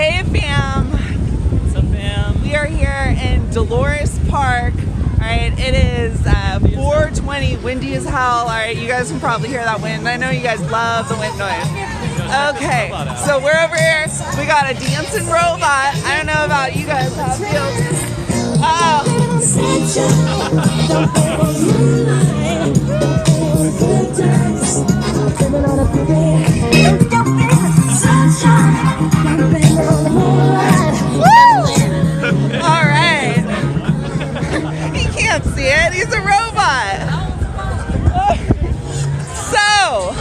Hey fam! What's up, fam? We are here in Delores Park. Alright, it is 4:20, windy as hell. Alright, you guys can probably hear that wind. I know you guys love the wind noise. Okay, so we're over here. We got a dancing robot. I don't know about you guys, how it feels. Alright. He can't see it, he's a robot. So,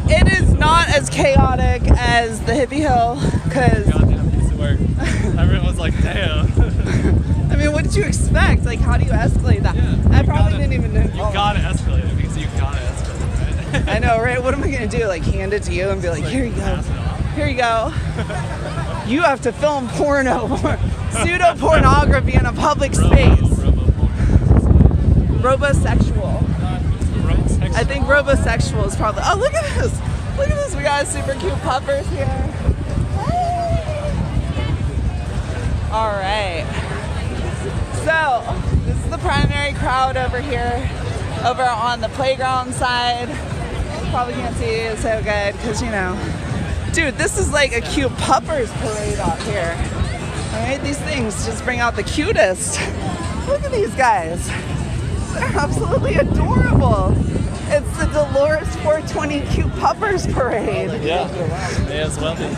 it is not as chaotic as the Hippie Hill, because Goddamn piece of work. Everyone was like, damn. I mean, what did you expect? Like, how do you escalate that? Yeah, I probably didn't even know. You gotta escalate it because you gotta escalate it. I know, right? What am I gonna do? Like, hand it to you and be like, here you go. Here you go. You have to film porno, pseudo pornography in a public space. Robosexual. I think robosexual is probably. Oh, look at this! Look at this! We got super cute puppers here. All right. So this is the primary crowd over here, over on the playground side. Probably can't see it so good because you know. Dude, this is like a cute puppers parade out here. All right, these things just bring out the cutest. Look at these guys. They're absolutely adorable. It's the Delores 420 Cute Puppers Parade. Yeah, may as well be.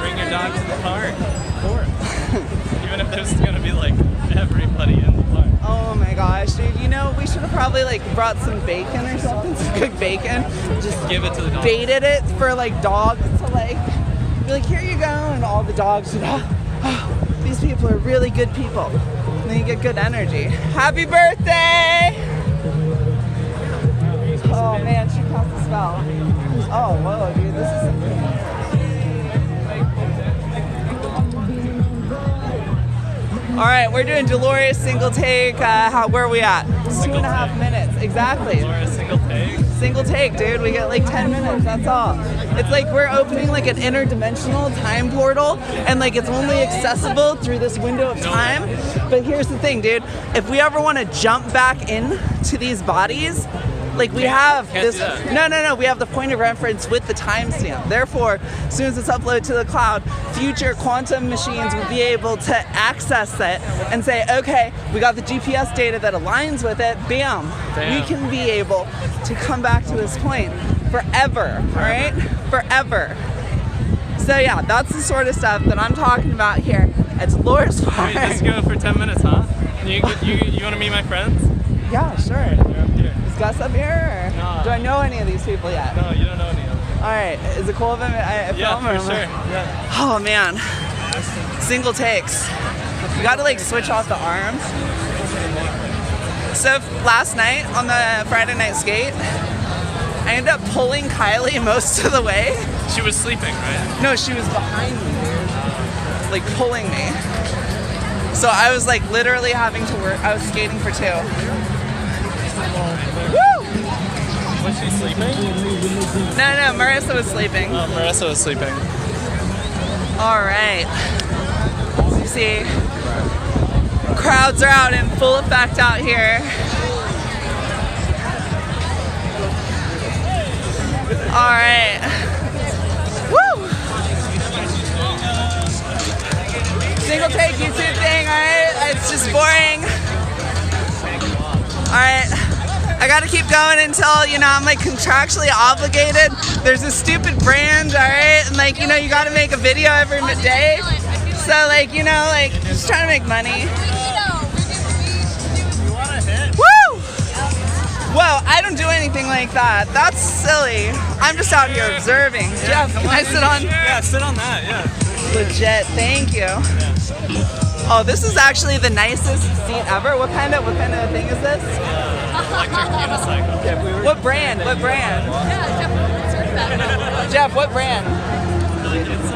Bring your dog to the park. Even if there's gonna be like everybody in the park. Oh my gosh, dude. You know, we should have probably like brought some bacon or something, some cooked bacon. Just give it to the dog. Baited it for like dogs to like, be like, here you go. And all the dogs would, oh, these people are really good people. And then you get good energy. Happy birthday! Oh man, she cast a spell. Oh, whoa, dude, this is something. All right, we're doing Delores single take. Where are we at? 2.5 minutes, exactly. Delores single take? Single take, dude. We get like 10 minutes, that's all. It's like we're opening like an interdimensional time portal and like it's only accessible through this window of time. But here's the thing, dude. If we ever want to jump back into these bodies, like we have this, no, we have the point of reference with the timestamp. Therefore, as soon as it's uploaded to the cloud, future quantum machines will be able to access it and say, okay, we got the GPS data that aligns with it, bam. We can be able to come back to this point forever, all right? Forever. So yeah, that's the sort of stuff that I'm talking about here at Delores Park. Wait, let's go for 10 minutes, huh? You want to meet my friends? Yeah, sure. Is Gus up here? Or No. do I know any of these people yet? No, you don't know any of them. Alright, is it cool if I film? Yeah, for sure. Yeah. Oh man. Single takes. You gotta like switch off the arms. So last night on the Friday night skate, I ended up pulling Kylie most of the way. She was sleeping, right? No, she was behind me, dude. Like pulling me. So I was like literally having to work. I was skating for 2. Woo! Was she sleeping? No, Marissa was sleeping. Oh, Marissa was sleeping. All right. So you see, crowds are out in full effect out here. All right. Woo! Single take YouTube thing, all right? It's just boring. All right. I gotta keep going until, you know, I'm like contractually obligated. There's a stupid brand, all right? And like, you know, you gotta make a video every day. So like, you know, like, just trying to make money. Woo! Well, I don't do anything like that. That's silly. I'm just out here observing. Jeff, can I sit on? Yeah, sit on that, yeah. Legit, thank you. Oh, this is actually the nicest seat ever. What kind of thing is this? Electric unicycle. What brand? Jeff, what brand? It's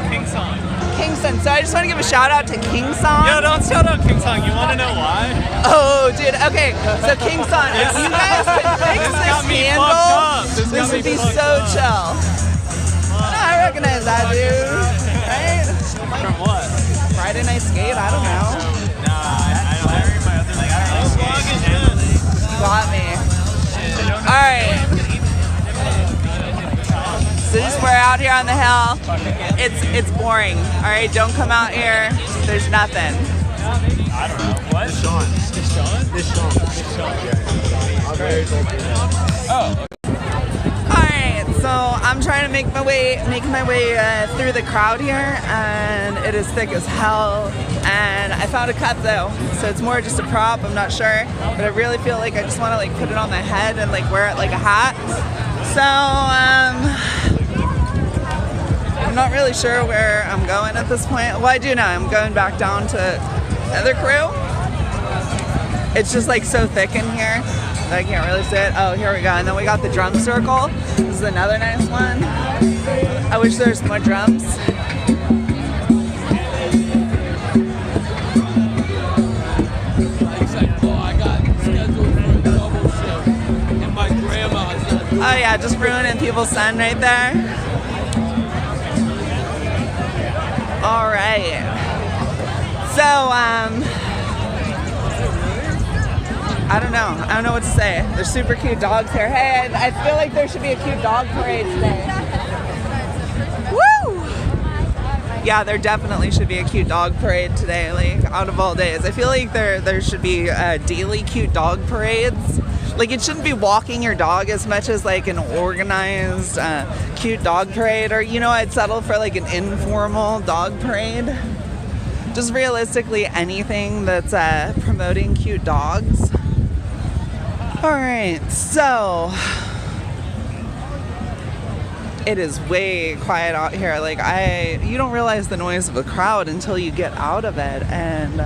Kingsong. Kingston. So I just want to give a shout out to Kingsong. Yo, don't shout out Kingsong. You want to know why? Oh, dude. Okay. So Kingsong, if you guys could fix this handle, this would be so chill. No, I recognize that. that dude, right? From what? Friday Night Skate, I don't know. No, I don't know. My other like, I don't know. Got me. Alright. So just we're out here on the hill. It's boring. Alright, don't come out here. There's nothing. I don't know. What? This Sean. Oh. Alright, so I'm trying to make my way through the crowd here, and it is thick as hell. And I found a cup though, so it's more just a prop. I'm not sure, but I really feel like I just want to like put it on my head and like wear it like a hat. So I'm not really sure where I'm going at this point. Well, I do know I'm going back down to the other crew. It's just like so thick in here that I can't really see it. Oh, here we go. And then we got the drum circle. This is another nice one. I wish there's more drums. Oh yeah, just ruining people's sun right there. All right. So, I don't know what to say. There's super cute dogs here. Hey, I feel like there should be a cute dog parade today. Woo! Yeah, there definitely should be a cute dog parade today, like out of all days. I feel like there should be daily cute dog parades. Like it shouldn't be walking your dog as much as like an organized cute dog parade, or I'd settle for like an informal dog parade. Just realistically anything that's promoting cute dogs. All right, so it is way quiet out here. Like you don't realize the noise of a crowd until you get out of it, and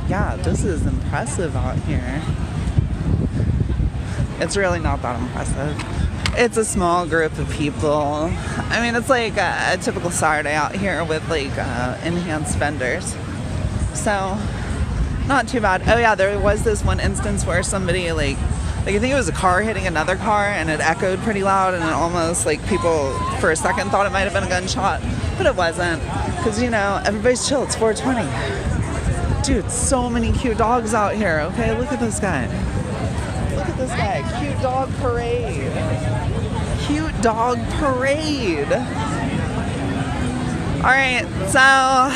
yeah, this is impressive out here. It's really not that impressive. It's a small group of people. I mean, it's like a typical Saturday out here with like enhanced vendors. So, not too bad. Oh yeah, there was this one instance where somebody like I think it was a car hitting another car, and it echoed pretty loud, and it almost like people for a second thought it might have been a gunshot, but it wasn't, because everybody's chill. It's 420. Dude, so many cute dogs out here. Okay, look at this guy. Look at this guy. Cute dog parade. Cute dog parade. All right, so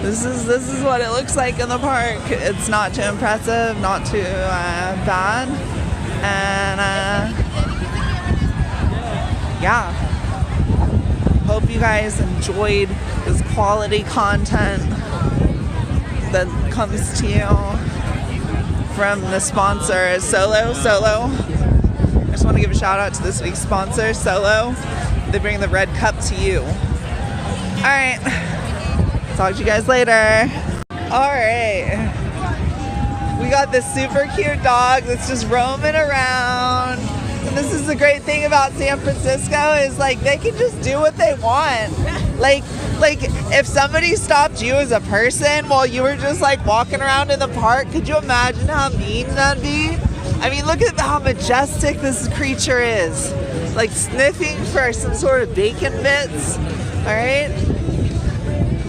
this is what it looks like in the park. It's not too impressive, not too bad, and yeah. Hope you guys enjoyed this quality content that comes to you from the sponsor, Solo. I just want to give a shout out to this week's sponsor, Solo. They bring the red cup to you. All right, talk to you guys later. All right, we got this super cute dog that's just roaming around. And this is the great thing about San Francisco is like they can just do what they want. Like if somebody stopped you as a person while you were just like walking around in the park, could you imagine how mean that'd be? I mean, look at how majestic this creature is. Like sniffing for some sort of bacon bits, all right?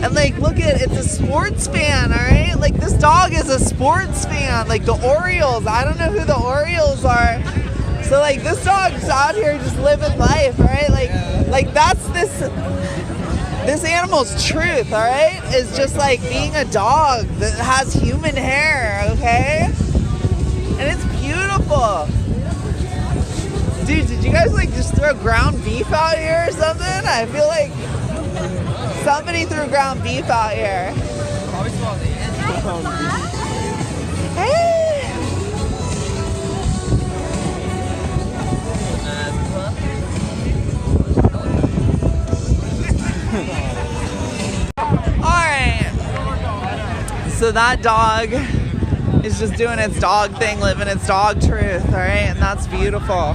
And like, look at, it's a sports fan, all right? Like this dog is a sports fan, like the Orioles. I don't know who the Orioles are. So like this dog's out here just living life, all right? Like that's this animal's truth, all right? Is just like being a dog that has human hair, okay? And it's beautiful. Dude, did you guys like just throw ground beef out here or something? I feel like somebody threw ground beef out here. Hey! Alright, so that dog is just doing its dog thing, living its dog truth, alright, and that's beautiful,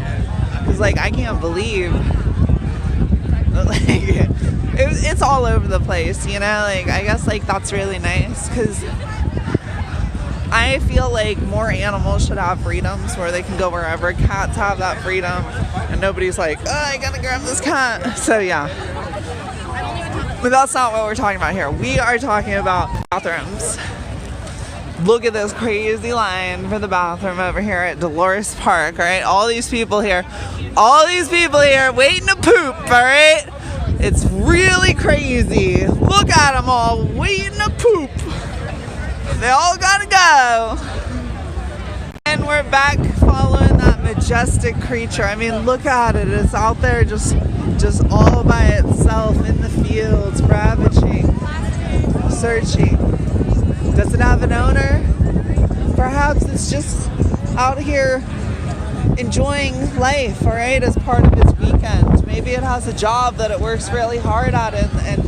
because like I can't believe like it's all over the place, like I guess like that's really nice, because I feel like more animals should have freedoms where they can go wherever. Cats have that freedom, and nobody's like, oh, I gotta grab this cat. So yeah. But that's not what we're talking about here. We are talking about bathrooms. Look at this crazy line for the bathroom over here at Delores Park, right? All these people here waiting to poop, all right? It's really crazy. Look at them all waiting to poop. They all gotta go. And we're back following that majestic creature. I mean, look at it. It's out there just all by itself in the fields, ravaging, searching. Does it have an owner? Perhaps it's just out here enjoying life, all right, as part of its weekend. Maybe it has a job that it works really hard at in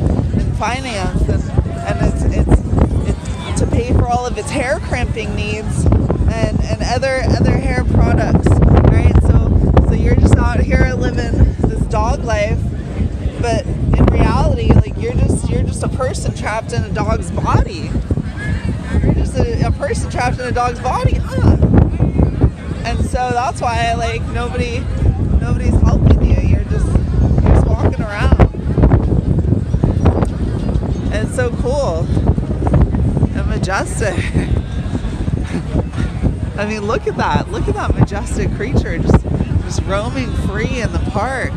finance, and it's to pay for all of its hair crimping needs and other hair products, right? So you're just out here living this dog life, but in reality, like you're just a person trapped in a dog's body. You're just a person trapped in a dog's body, huh? And so that's why, like, nobody's helping you. You're just walking around. And it's so cool and majestic. I mean, look at that majestic creature just roaming free in the park,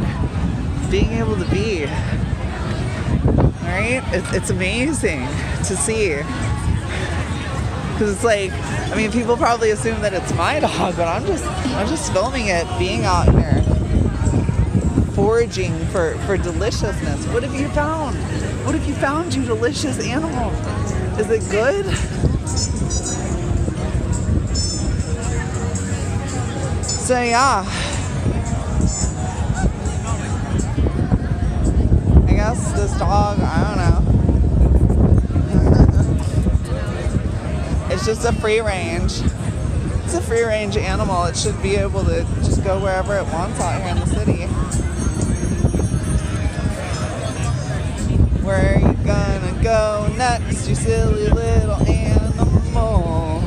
being able to be. Right? It's amazing to see. Because it's like, I mean, people probably assume that it's my dog, but I'm just filming it being out here, foraging for deliciousness. What have you found? What have you found, you delicious animal? Is it good? So yeah, I guess this dog, I don't know. It's just a free range. It's a free range animal. It should be able to just go wherever it wants out here in the city. Where are you gonna go next, you silly little animal?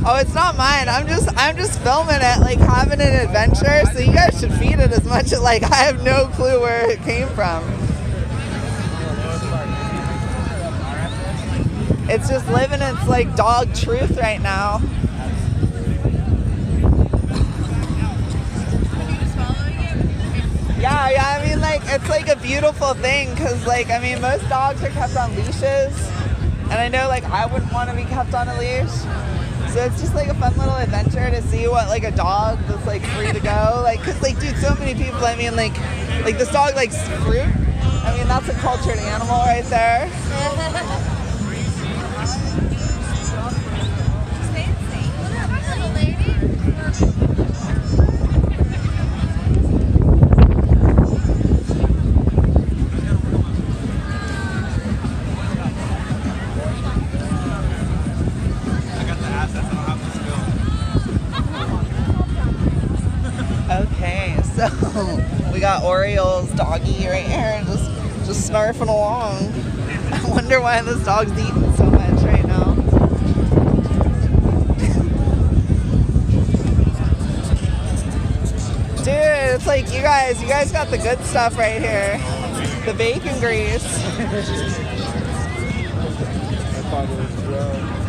Oh, it's not mine. I'm just filming it, like having an adventure. So you guys should feed it as much as, like, I have no clue where it came from. It's just living its, like, dog truth right now. Yeah, I mean, like, it's like a beautiful thing because, like, I mean, most dogs are kept on leashes. And I know, like, I wouldn't want to be kept on a leash. So it's just, like, a fun little adventure to see what, like, a dog that's, like, free to go. Like, because, like, dude, so many people, I mean, like this dog likes fruit. I mean, that's a cultured animal right there. Okay, so we got Oriole's doggy right here, just snarfing along. I wonder why this dog's eating so much right now. Dude, it's like you guys got the good stuff right here. The bacon grease. I thought it was